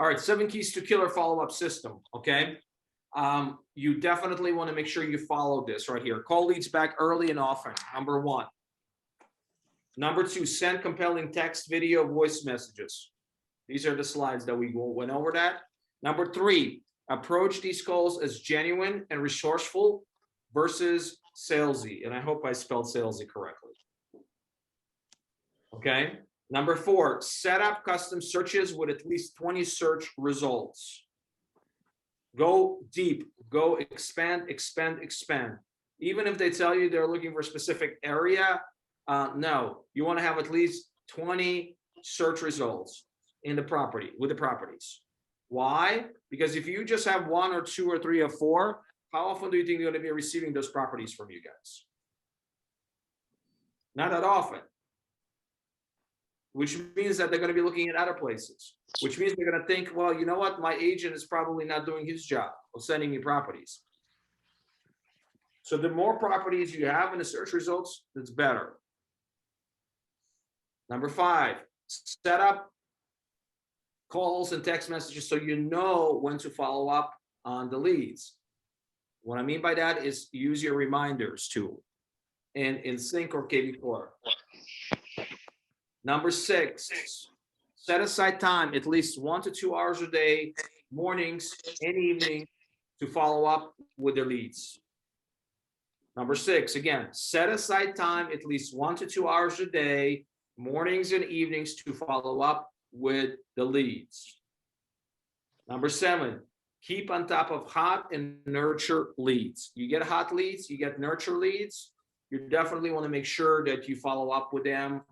All right, 7 keys to killer follow-up system, okay? You definitely want to make sure you follow this right here. Call leads back early and often, number 1. Number 2, send compelling text, video, voice messages. These are the slides that we went over that. Number 3, approach these calls as genuine and resourceful versus salesy. And I hope I spelled salesy correctly. Okay. Number 4, set up custom searches with at least 20 search results. Go deep, go expand, expand, expand. Even if they tell you they're looking for a specific area, no, you want to have at least 20 search results in the property, with the properties. Why? Because if you just have 1 or 2 or 3 or 4, how often do you think you're going to be receiving those properties from you guys? Not that often. Which means that they're going to be looking at other places, which means they're going to think, well, you know what? My agent is probably not doing his job of sending me properties. So the more properties you have in the search results, that's better. Number 5, set up calls and text messages so you know when to follow up on the leads. What I mean by that is use your reminders tool in Sync or kvCORE. Number 6, set aside time, at least 1 to 2 hours a day, mornings and evenings, to follow up with the leads. Number 6, again, set aside time, at least 1 to 2 hours a day, mornings and evenings, to follow up with the leads. Number 7, keep on top of hot and nurture leads. You get hot leads, you get nurture leads, you definitely want to make sure that you follow up with them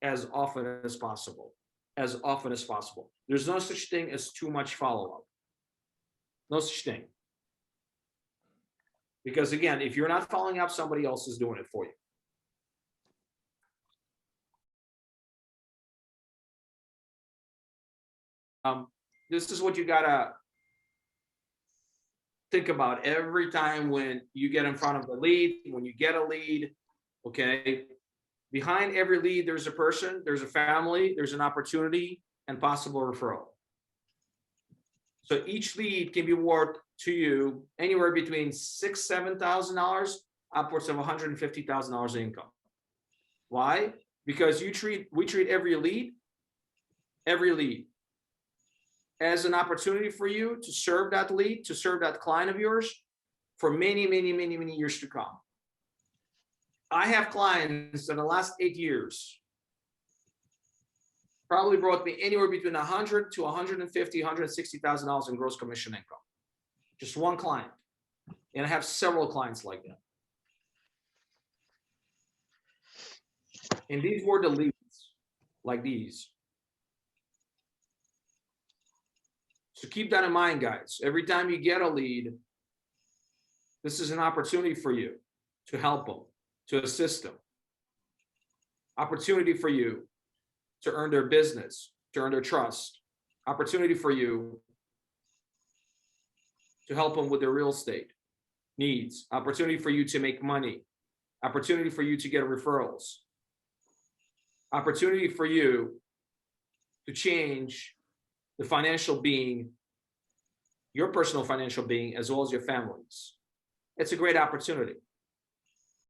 as often as possible. As often as possible. There's no such thing as too much follow-up. No such thing. Because again, if you're not following up, somebody else is doing it for you. This is what you gotta think about every time when you get in front of the lead, when you get a lead, okay? Behind every lead, there's a person, there's a family, there's an opportunity, and possible referral. So each lead can be worth to you anywhere between $6,000 to $7,000 upwards of $150,000 in income. Why? Because we treat every lead as an opportunity for you to serve that lead, to serve that client of yours for many, many, many, many years to come. I have clients that in the last 8 years probably brought me anywhere between $100,000 to $150,000, $160,000 in gross commission income. Just one client. And I have several clients like that. And these were the leads, like these. So keep that in mind, guys. Every time you get a lead, this is an opportunity for you to help them, to assist them. Opportunity for you to earn their business, to earn their trust. Opportunity for you to help them with their real estate needs. Opportunity for you to make money. Opportunity for you to get referrals. Opportunity for you to change the financial being, your personal financial being, as well as your family's. It's a great opportunity.